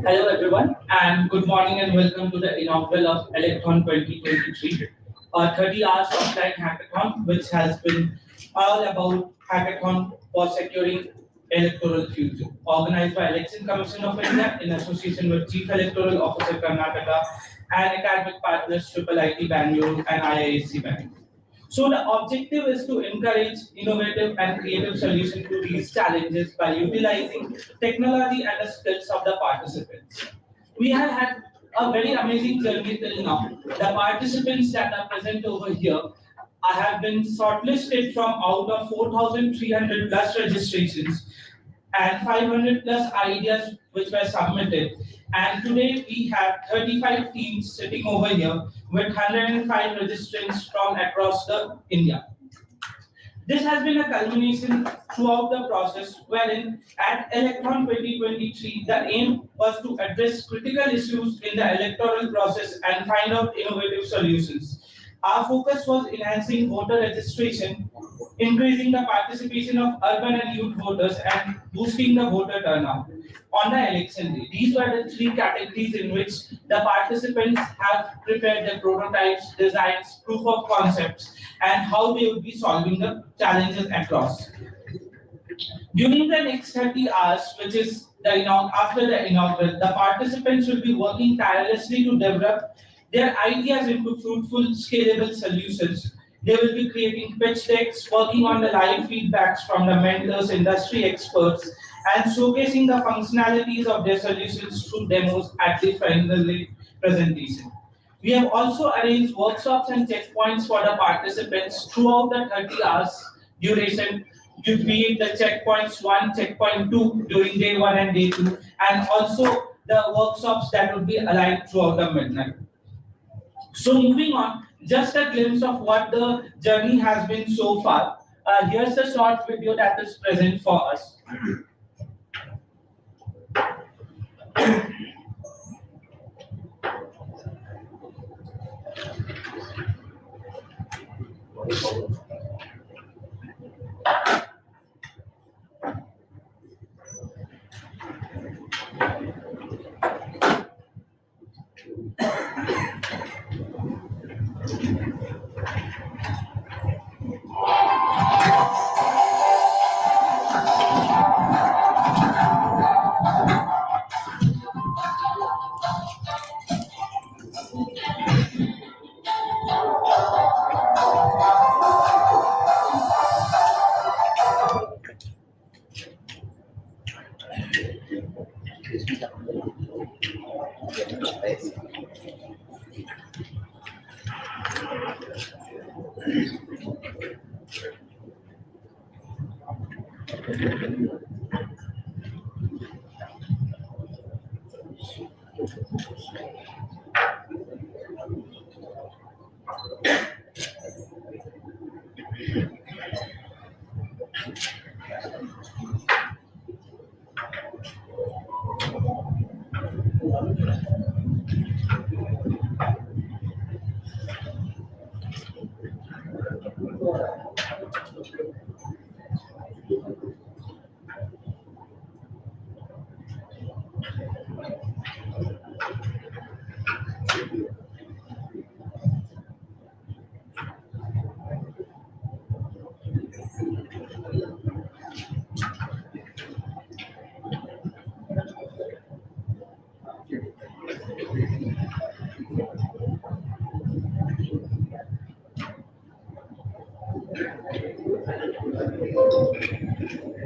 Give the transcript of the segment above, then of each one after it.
Hello everyone, and good morning and welcome to the inaugural of Electhon 2023, a 30 hours offline hackathon, which has been all about hackathon for securing Electoral Future, organized by Election Commission of India in association with Chief Electoral Officer Karnataka and academic partners IIIT Bangalore and IISc Bangalore. So the objective is to encourage innovative and creative solutions to these challenges by utilizing technology and the skills of the participants. We have had a very amazing journey till now. The participants that are present over here have been shortlisted from out of 4,300 plus registrations and 500 plus ideas which were submitted. And today we have 35 teams sitting over here with 105 registrants from across the India. This has been a culmination throughout the process wherein at Electhon 2023, the aim was to address critical issues in the electoral process and find out innovative solutions. Our focus was enhancing voter registration, increasing the participation of urban and youth voters, and boosting the voter turnout on the election day. These were the three categories in which the participants have prepared their prototypes, designs, proof of concepts, and how they would be solving the challenges across. During the next 30 hours, which is after the inaugural, the participants will be working tirelessly to develop their ideas into fruitful, scalable solutions. They will be creating pitch decks, working on the live feedbacks from the mentors, industry experts, and showcasing the functionalities of their solutions through demos at the final presentation. We have also arranged workshops and checkpoints for the participants throughout the 30 hours duration, be it the checkpoints 1, checkpoint 2 during day 1 and day 2, and also the workshops that would be aligned throughout the midnight. So moving on, just a glimpse of what the journey has been so far. Here's a short video that is present for us.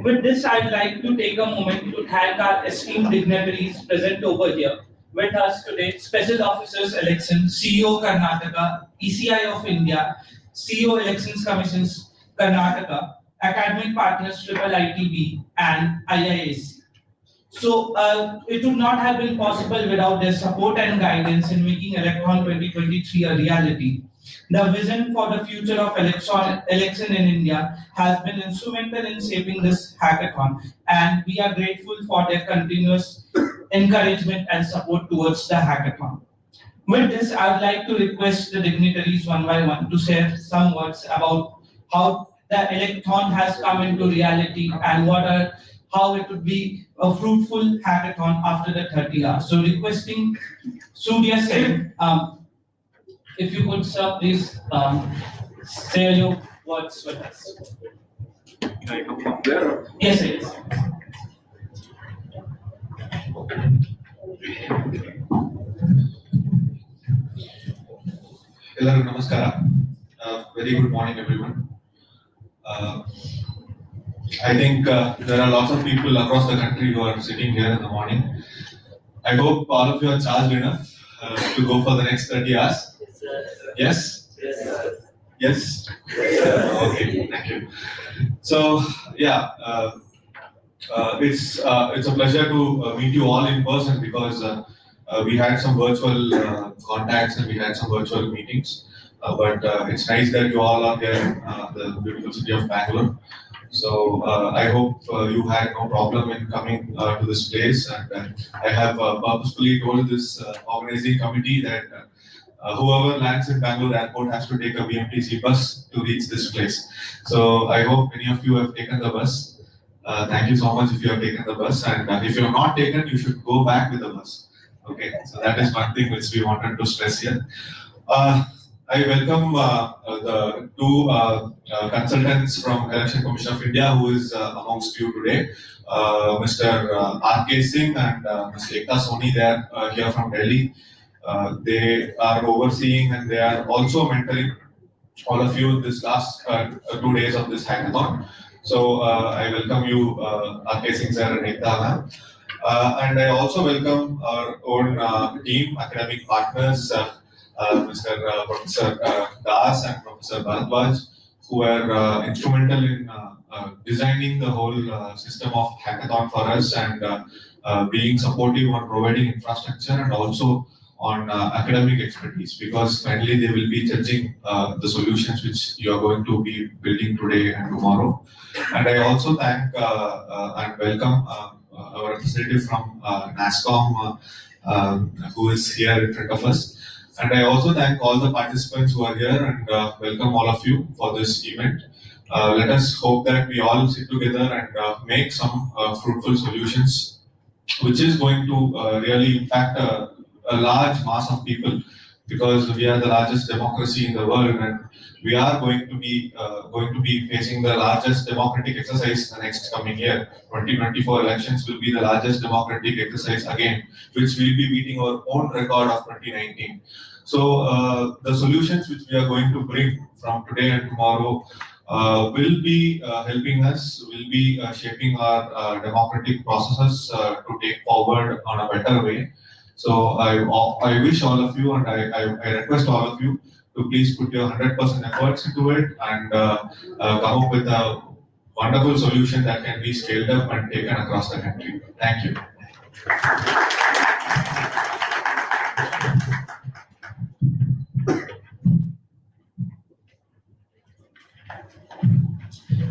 With this, I'd like to take a moment to thank our esteemed dignitaries present over here with us today, Special Officers Election, CEO Karnataka, ECI of India, CEO Elections Commissions Karnataka, academic partners IIITB and IISc. So it would not have been possible without their support and guidance in making Electhon 2023 a reality. The vision for the future of election in India has been instrumental in shaping this hackathon, and we are grateful for their continuous encouragement and support towards the hackathon. With this, I would like to request the dignitaries one by one to share some words about how the Electhon has come into reality and how it would be a fruitful hackathon after the 30 hours. So requesting Surya Sen, if you could, sir, please share your words with us. Can I come up there? Yes, yes. Hello, Namaskara. Very good morning, everyone. Uh, I think there are lots of people across the country who are sitting here in the morning. I hope all of you are charged enough to go for the next 30 hours. Yes? Yes? Okay, thank you. So, yeah, it's a pleasure to meet you all in person because we had some virtual contacts and we had some virtual meetings. But it's nice that you all are here in the beautiful city of Bangalore. So I hope you had no problem in coming to this place, and I have purposefully told this organizing committee that whoever lands in Bangalore airport has to take a BMTC bus to reach this place. So I hope many of you have taken the bus. Thank you so much if you have taken the bus, and if you have not taken, you should go back with the bus. Okay, so that is one thing which we wanted to stress here. Uh, I welcome the two consultants from Election Commission of India who is amongst you today, Mr. R.K. Singh and Mr. Ekta Soni. They are here from Delhi. They are overseeing and they are also mentoring all of you this last 2 days of this hackathon. So I welcome you, R.K. Singh sir and Ekta ma'am. And I also welcome our own team, academic partners, Mr. Professor Das and Professor Bharadwaj, who were instrumental in designing the whole system of hackathon for us and being supportive on providing infrastructure and also on academic expertise, because finally they will be judging the solutions which you are going to be building today and tomorrow. And I also thank and welcome our representative from NASCOM who is here in front of us. And I also thank all the participants who are here and welcome all of you for this event. Let us hope that we all sit together and make some fruitful solutions, which is going to really impact a large mass of people, because we are the largest democracy in the world and we are going to be facing the largest democratic exercise the next coming year. 2024 elections will be the largest democratic exercise again, which will be beating our own record of 2019. So the solutions which we are going to bring from today and tomorrow will be helping us, will be shaping our democratic processes to take forward on a better way. So I wish all of you and I request all of you to please put your 100% efforts into it and come up with a wonderful solution that can be scaled up and taken across the country. Thank you.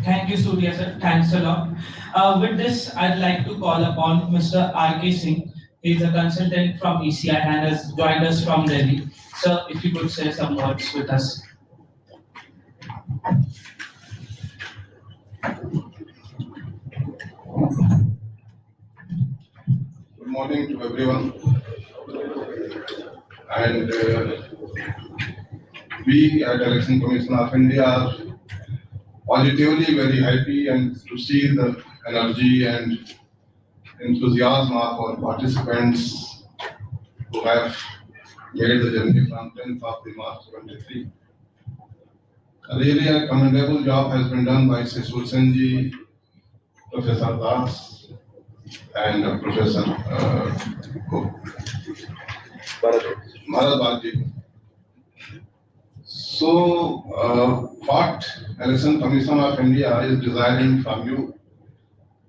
Thank you, Surya sir. Thanks a lot. With this, I'd like to call upon Mr. R.K. Singh. He is a consultant from ECI and has joined us from Delhi. Sir, if you could say some words with us. Good morning to everyone. And we at Election Commission of India are positively very happy and to see the energy and enthusiasm of our participants who have made the journey from 10th of the March 23. Really a commendable job has been done by Sesur Senji, Professor Das, and Professor Bharadwaj. So, what Election Commission of India is desiring from you,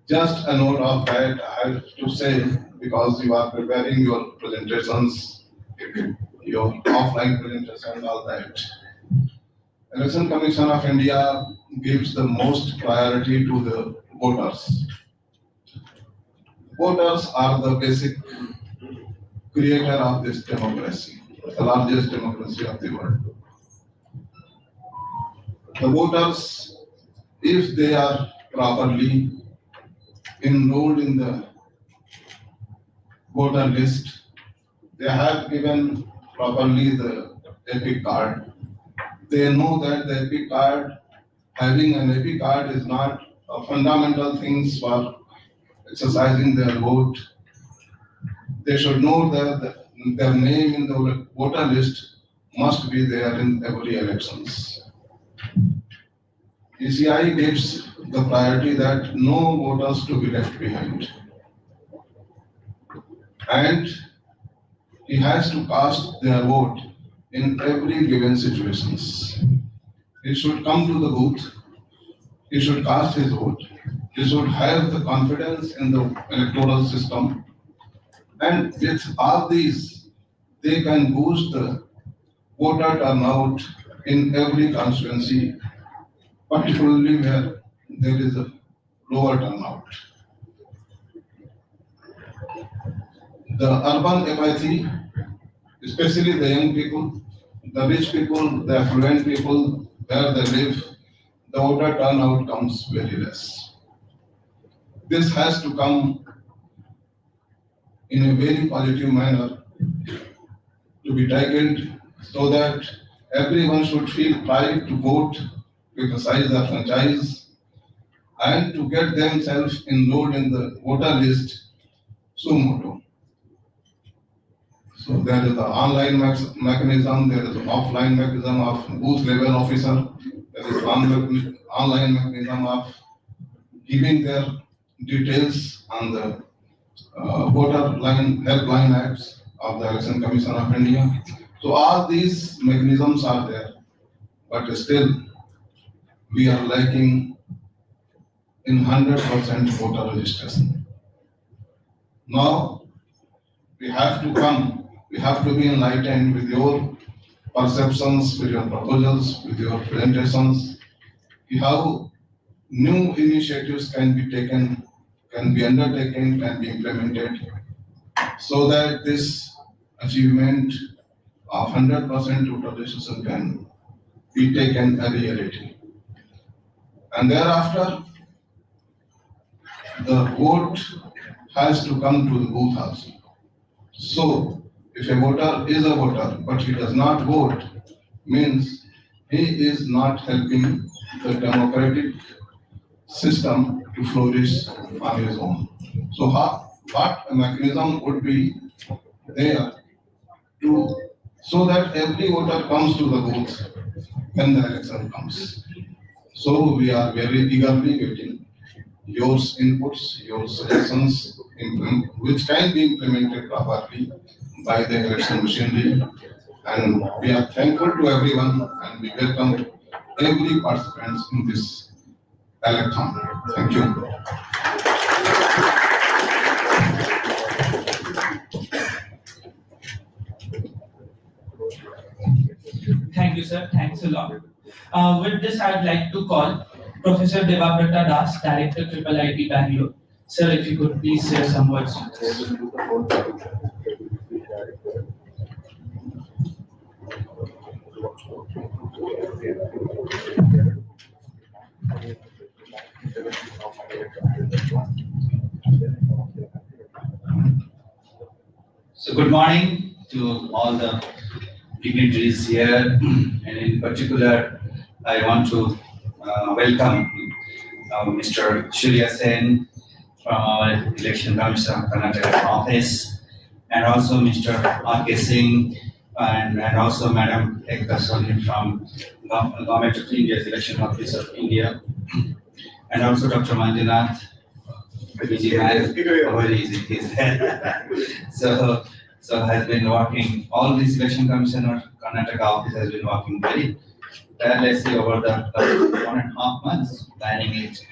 just a note of that I have to say, because you are preparing your presentations, your offline presentations, all that. Election Commission of India gives the most priority to the voters. Voters are the basic creator of this democracy, the largest democracy of the world. The voters, if they are properly enrolled in the voter list, they have given properly the EPIC card. They know that the EPIC card, having an EPIC card is not a fundamental thing for exercising their vote. they should know that their name in the voter list must be there in every elections. ECI gives the priority that no voters to be left behind. And he has to cast their vote in every given situations. He should come to the booth, he should cast his vote, he should have the confidence in the electoral system, and with all these, they can boost the voter turnout in every constituency, particularly where there is a lower turnout. The urban apathy, especially the young people, the rich people, the affluent people, where they live, the voter turnout comes very less. This has to come in a very positive manner to be tackled so that everyone should feel pride to vote, to exercise their franchise, and to get themselves enrolled in the voter list suo motu. So there is the online mechanism, there is an offline mechanism of booth level officer, there is online mechanism of giving their details on the voter line helpline apps of the Election Commission of India. So all these mechanisms are there, but still we are lacking in 100% voter registration. Now we have to come, we have to be enlightened with your perceptions, with your proposals, with your presentations, how new initiatives can be taken, can be undertaken, can be implemented, so that this achievement of 100% utilization can be taken a reality. And thereafter, the vote has to come to the booth also. So, if a voter is a voter, but he does not vote, means he is not helping the democratic system to flourish on his own. So, what a mechanism would be there to so that every voter comes to the booth when the election comes. So we are very eagerly waiting your inputs, your suggestions, which can be implemented properly by the election machinery. And we are thankful to everyone and we welcome every participant in this Electhon. Thank you. Thank you, sir. Thanks a lot. With this, I'd like to call Professor Devabrata Das, Director, Triple IT Bangalore. Sir, if you could please share some words with us. So good morning to all the dignitaries here, and in particular, I want to welcome Mr. Shurya Sen from our Election Commission of Karnataka office, and also Mr. R.K. Singh, and also Madam Ekta Soni from Government of India's Election Office of India, and also Dr. Manjunath. Easy man, very easy. So has been working. All this election commission or Karnataka office has been working very tirelessly over the last 1.5 months, planning it,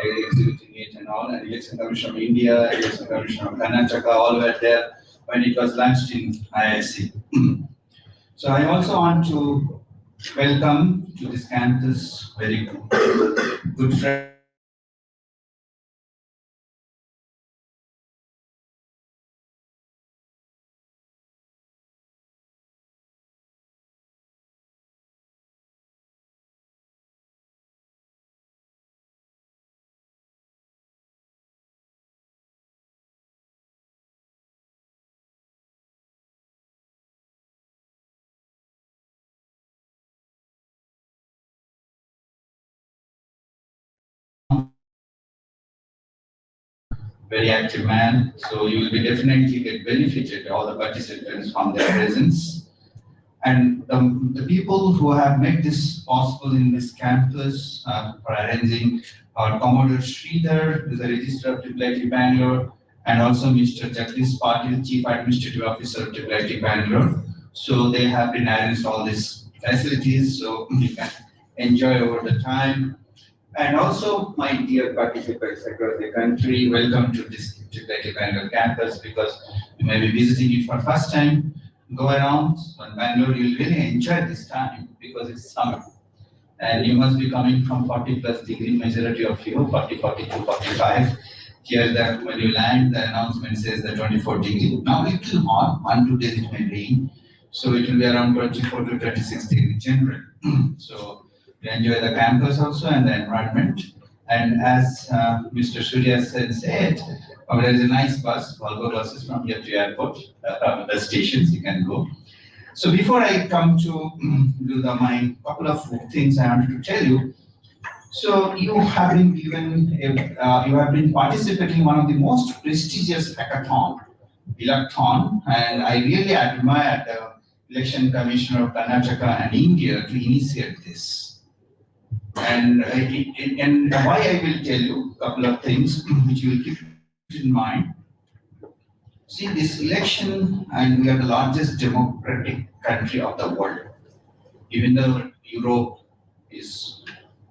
executing it, and all. And election commission of India, election commission of Karnataka, all were there when it was launched in IIC. So I also want to welcome to this campus very good friend. very active man. So you will be definitely get benefited, all the participants, from their presence. And the people who have made this possible in this campus for arranging our Commodore Sridhar, who is the Registrar of IIIT Bangalore, and also Mr. Jagdish Patil, Chief Administrative Officer of IIIT Bangalore. So they have been arranged all these facilities, so you can enjoy over the time. And also, my dear participants across the country, welcome to this IIIT Bangalore campus, because you may be visiting it for the first time. Go around in Bangalore, you'll really enjoy this time because it's summer. And you must be coming from 40+ degree, majority of you, 40, 42, 45. Here that when you land, the announcement says the 24 degree. Now it will hot, 1-2 days it may rain. So it will be around 24 to 26 degree general. So we enjoy the campus also and the environment. And as Mr. Surya said, there is a nice bus, Volvo buses from here to airport, the stations you can go. So before I come to do my couple of things I wanted to tell you. So you have been given, you have been participating in one of the most prestigious hackathon, Electhon, and I really admire the Election Commissioner of Karnataka and India to initiate this. And why I will tell you a couple of things which you will keep in mind. See, this election, and we are the largest democratic country of the world. Even though Europe is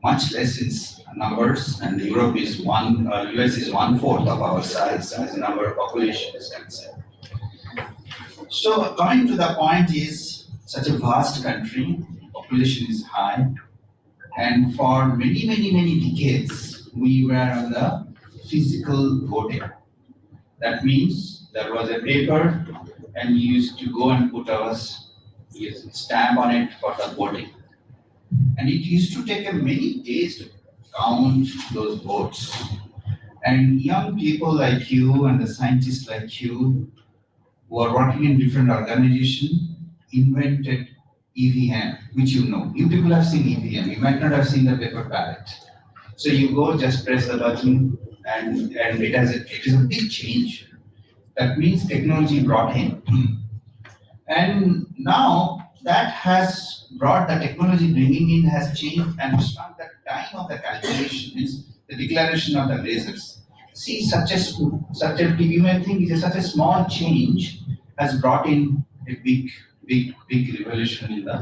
much less in numbers, and Europe is US is 1/4 of our size as the number of population is concerned. So coming to the point is, such a vast country, population is high, and for many decades, we were on the physical voting. That means there was a paper and we used to go and put our stamp on it for the voting. And it used to take many days to count those votes. And young people like you and the scientists like you who are working in different organizations invented EVM, which you know. You people have seen EVM, you might not have seen the paper ballot. So you go, just press the button, and it is a big change. That means technology brought in. And now that has brought the technology bringing in has changed and shrunk the time of the calculation, is the declaration of the lasers. See, you may think such a small change has brought in a big revolution in the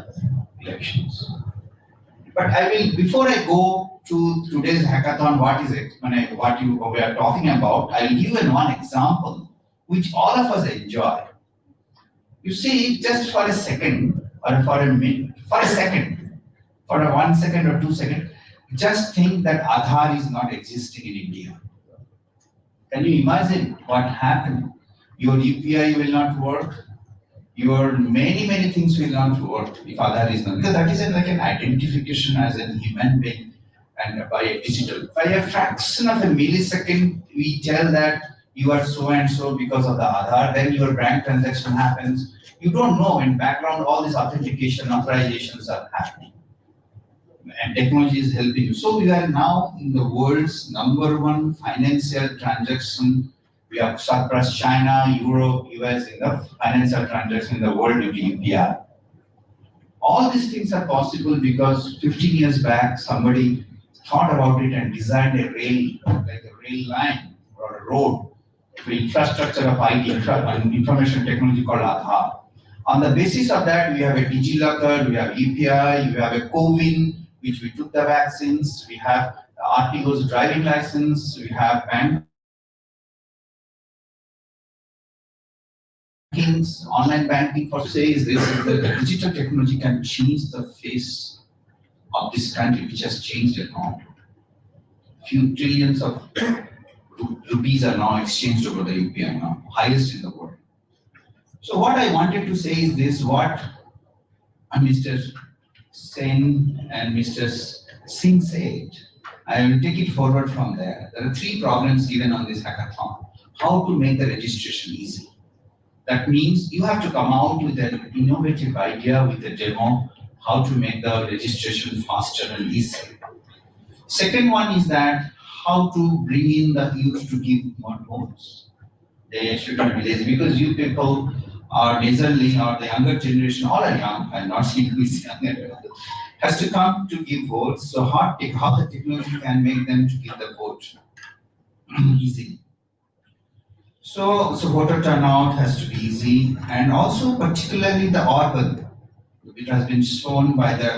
elections. But before I go to today's hackathon, what is it? What we are talking about, I will give you one example which all of us enjoy. You see, just for a second, or for a minute, for a second, for a 1 second or 2 seconds, just think that Aadhaar is not existing in India. Can you imagine what happened? Your UPI will not work. Your many things will not work if Aadhaar is not. Because that is like an identification as a human being, and by a digital. By a fraction of a millisecond, we tell that you are so and so because of the Aadhaar. Then your bank transaction happens. You don't know in background all these authentication, authorizations are happening. And technology is helping you. So we are now in the world's #1 financial transaction. We have surpassed China, Europe, US in the financial transaction in the world due to UPI. All these things are possible because 15 years back, somebody thought about it and designed a rail, like a rail line or a road for infrastructure of IT, information technology called Aadhaar. On the basis of that, we have a DigiLocker, we have UPI, we have a COVID, which we took the vaccines, we have RTO's driving license, we have online banking. For says this is the digital technology can change the face of this country, which has changed a lot. Few trillions of rupees are now exchanged over the UPI now, highest in the world. So what I wanted to say is this: what Mr. Sen and Mr. Singh said, I will take it forward from there. There are 3 problems given on this hackathon. How to make the registration easy. That means you have to come out with an innovative idea, with a demo, how to make the registration faster and easier. Second one is that how to bring in the youth to give more votes. They should not be lazy because you people are majorly, or the younger generation, all are young, I'm not saying who is younger, has to come to give votes. So how the technology can make them to give the vote easy. So voter turnout has to be easy, and also particularly the urban, which has been shown by the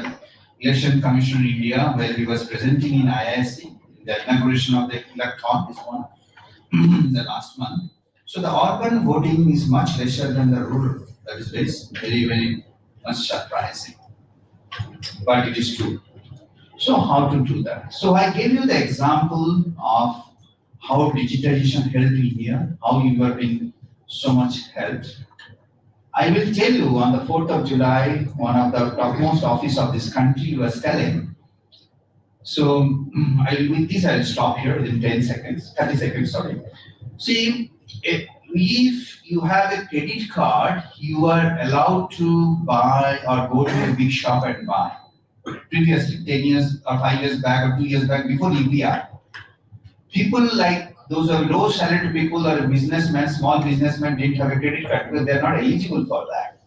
Election Commission in India, where he was presenting in IISc, the inauguration of the Electhon, this one, the last month. So the urban voting is much lesser than the rural. That is very much surprising, but it is true. So how to do that? So I gave you the example of how digitalization helped India, how you are being so much helped. I will tell you on the 4th of July, one of the topmost office of this country was telling. So with this I'll stop here within 10 seconds, 30 seconds, sorry. See, if you have a credit card, you are allowed to buy or go to a big shop and buy. Previously, 10 years or 5 years back or 2 years back, before UPI, people like those are low salaried people or businessmen, small businessmen didn't have a credit card because they're not eligible for that.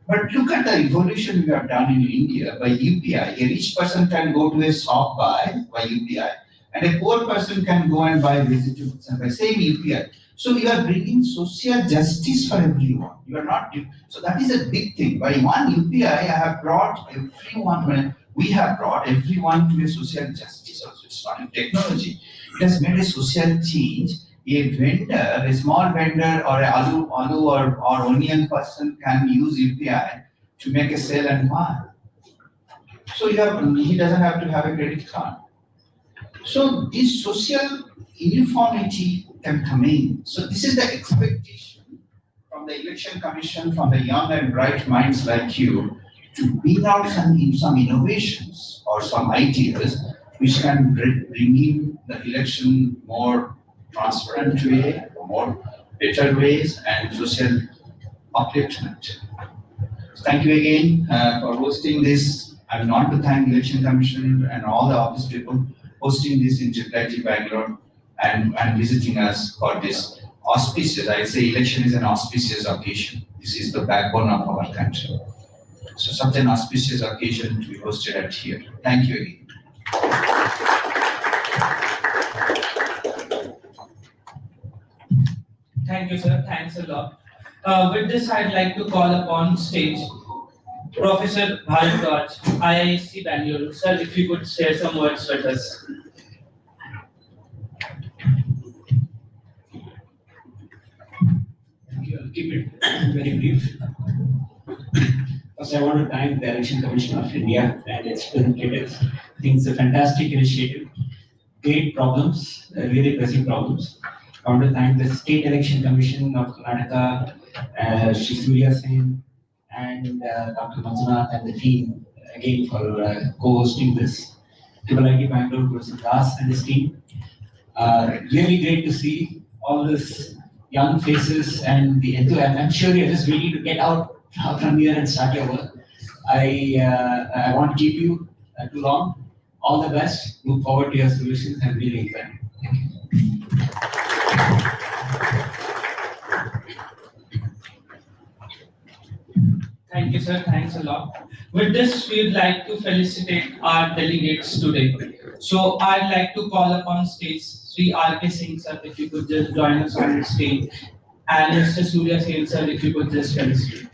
But look at the evolution we have done in India by UPI. A rich person can go to a shop by UPI, and a poor person can go and buy vegetables and by same UPI. So you are bringing social justice for everyone. You are not. So that is a big thing. By one UPI, I have brought everyone. We have brought everyone to a social justice. Also, it's not a technology. It has made a social change. A vendor, a small vendor or a aloo or onion person can use UPI to make a sale and buy. So he doesn't have to have a credit card. So this social uniformity can come in. So this is the expectation from the Election Commission, from the young and bright minds like you, to bring out some innovations or some ideas which can bring in the election more transparent way, more better ways, and social upliftment. Thank you again for hosting this. I want to thank Election Commission and all the office people hosting this in Chitlaji, Bangalore, and visiting us for this auspicious. I say election is an auspicious occasion. This is the backbone of our country. So such an auspicious occasion to be hosted at here. Thank you again. Thank you, sir. Thanks a lot. With this, I'd like to call upon stage Professor Bharadwaj, IISc Bangalore. Sir, if you could share some words with us. I'll keep it very brief. First, I want to thank the Election Commission of India and its representatives. I think it's a fantastic initiative. Great problems, really pressing problems. I want to thank the State Election Commission of Karnataka, Shri Surya Sen, and Dr. Manjunath and the team again for co-hosting this. IIT Bangalore, Professor Das and his team. Really great to see all this young faces and the enthusiasm. I'm sure you're just waiting to get out from here and start your work. I won't keep you too long. All the best. Look forward to your solutions and really enjoy. Thank you, sir. Thanks a lot. With this, we'd like to felicitate our delegates today. So I'd like to call upon stage Sri R.K. Singh, sir, if you could just join us on the stage. And Mr. Surya Sen, sir, if you could just felicitate.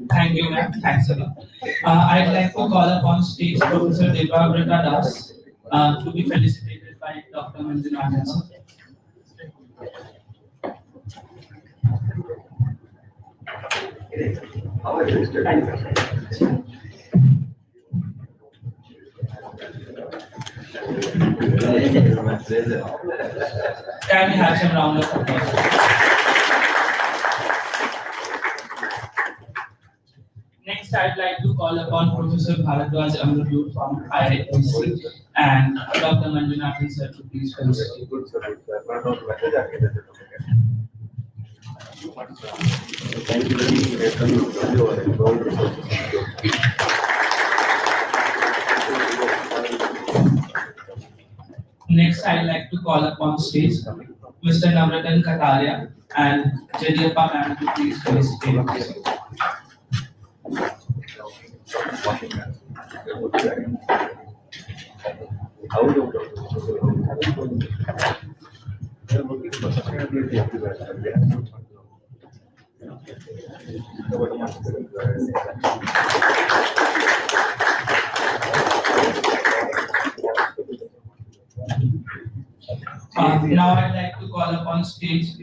Thank you, ma'am. Thanks a lot. I'd like to call upon stage Professor Debabrata Das to be felicitated by Dr. Manjunath. Can we have some round of applause? Next, I'd like to call upon Professor Bharadwaj Amrut from IISc and Dr. Manjunath sir to please felicitate. Next, I'd like to call upon stage Mr. Navratan Kataria and Jadiyappa ma'am to please felicitate. Now I'd like to call upon stage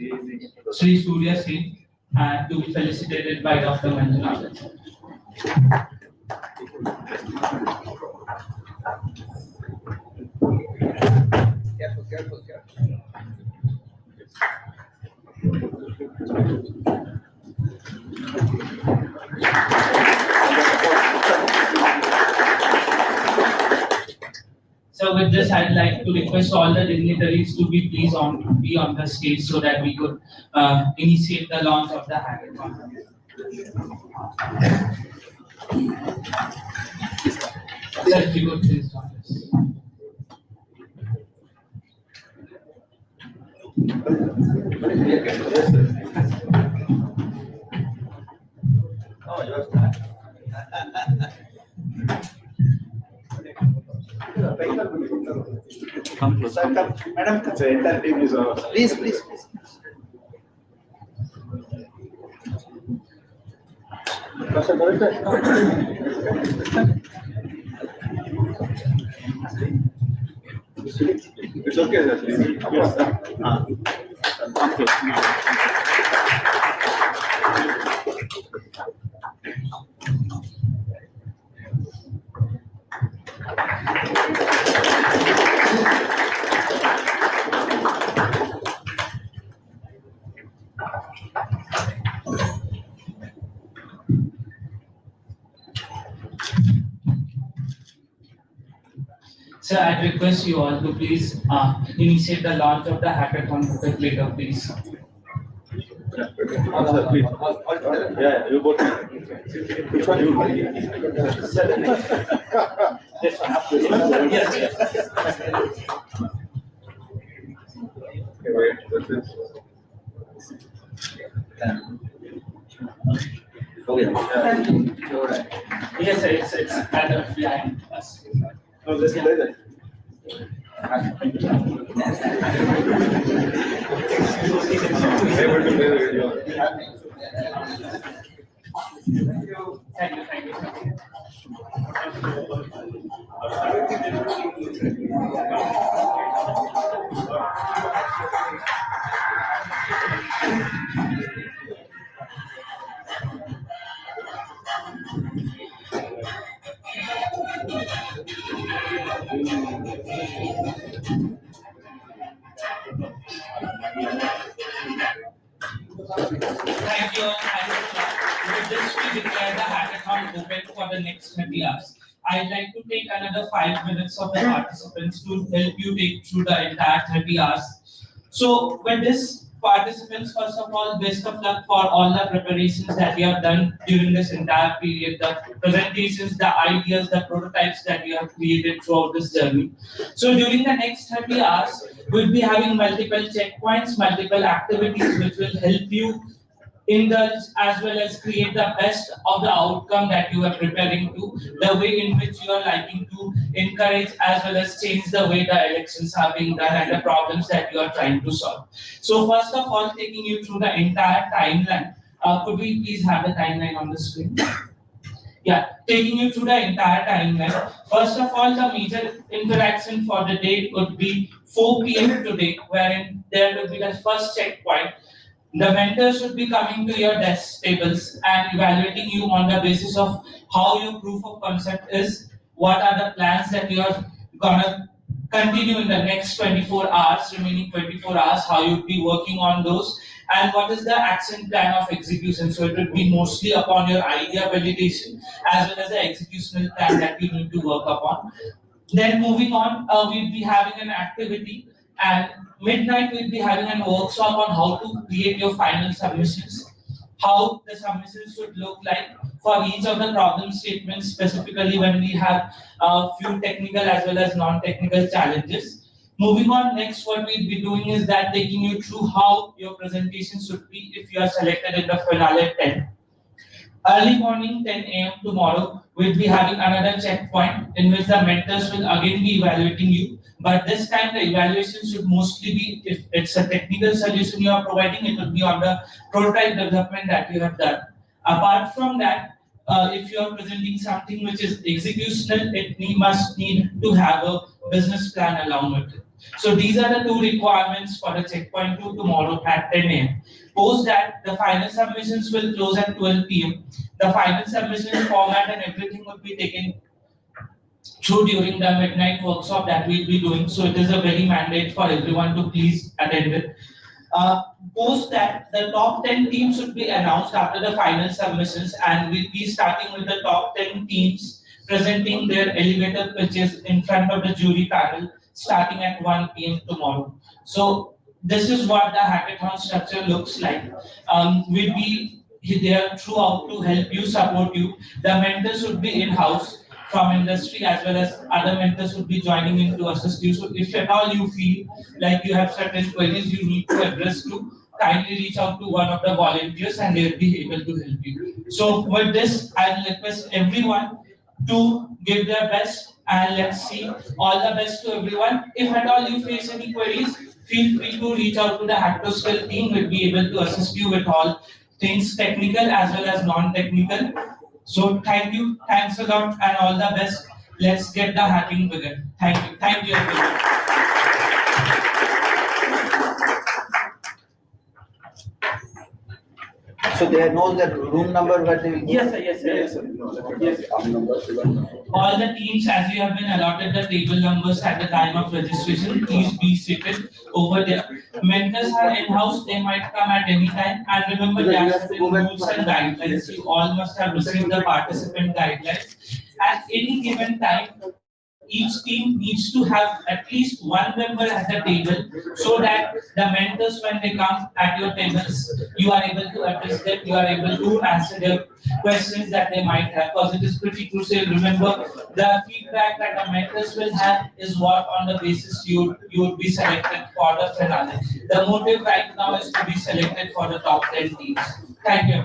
Sri Surya Singh to be felicitated by Dr. Manjunath. So with this, I'd like to request all the dignitaries to be please be on the stage so that we could initiate the launch of the hackathon. Sir, if you could please join us. Come closer. Madam, the entire team is ours. Please, please, please. It's okay, sir. Come close. Sir, I'd request you all to please initiate the launch of the hackathon a bit later, please. Yeah, you both. Which one you This one. Yes, yes. Okay, wait. This is. Okay. Yes, sir, it's kind of behind us. No, let's play that. Able to play the video. Thank you, thank you. Thank you. With this, we declare the hackathon open for the next 30 hours. I'd like to take another 5 minutes of the participants to help you take through the entire 30 hours. So, with this, participants, first of all, best of luck for all the preparations that you have done during this entire period, the presentations, the ideas, the prototypes that you have created throughout this journey. So, during the next 30 hours, we'll be having multiple checkpoints, multiple activities which will help you indulge as well as create the best of the outcome that you are preparing to, the way in which you are liking to encourage as well as change the way the elections are being done and the problems that you are trying to solve. So first of all, taking you through the entire timeline. Could we please have the timeline on the screen? Yeah, taking you through the entire timeline. First of all, the major interaction for the day would be 4 p.m. today, wherein there will be the first checkpoint. The mentors should be coming to your desk tables and evaluating you on the basis of how your proof of concept is, what are the plans that you are gonna continue in the next 24 hours, remaining 24 hours, how you'll be working on those, and what is the action plan of execution. So it will be mostly upon your idea validation as well as the executional plan that you need to work upon. Then moving on, we'll be having an activity, and midnight we'll be having a workshop on how to create your final submissions, how the submissions should look like for each of the problem statements, specifically when we have a few technical as well as non-technical challenges. Moving on, next what we'll be doing is that taking you through how your presentation should be if you are selected in the finale 10. Early morning, 10 a.m. tomorrow, we'll be having another checkpoint in which the mentors will again be evaluating you. But this time, the evaluation should mostly be, if it's a technical solution you are providing, it will be on the prototype development that you have done. Apart from that, if you are presenting something which is executional, must need to have a business plan along with it. So these are the two requirements for the checkpoint 2 tomorrow at 10 a.m. Post that, the final submissions will close at 12 p.m. The final submission format and everything will be taken through during the midnight workshop that we'll be doing. So it is a very mandate for everyone to please attend it. Post that, the top 10 teams should be announced after the final submissions, and we'll be starting with the top 10 teams presenting their elevator pitches in front of the jury panel starting at 1 p.m. tomorrow. So this is what the hackathon structure looks like. We'll be there throughout to help you, support you. The mentors would be in-house from industry as well as other mentors would be joining in to assist you. So if at all you feel like you have certain queries you need to address to, kindly reach out to one of the volunteers and they'll be able to help you. So with this, I'll request everyone to give their best, and let's see. All the best to everyone. If at all you face any queries, feel free to reach out to the Hackathon team. We'll be able to assist you with all things technical as well as non-technical. So thank you, thanks a lot, and all the best. Let's get the hacking begin. Thank you everyone. So they know the room number where they will go? Yes, sir, yes, sir. Yes, sir. Yes. All the teams, as you have been allotted the table numbers at the time of registration, please be seated over there. Mentors are in-house, they might come at any time. And remember, there are certain rules and guidelines. You all must have received the participant guidelines. At any given time, each team needs to have at least one member at the table so that the mentors, when they come at your tables, you are able to address them, you are able to answer their questions that they might have, because it is pretty crucial. Remember, the feedback that the mentors will have is what on the basis you would be selected for the finale. The motive right now is to be selected for the top 10 teams. Thank you.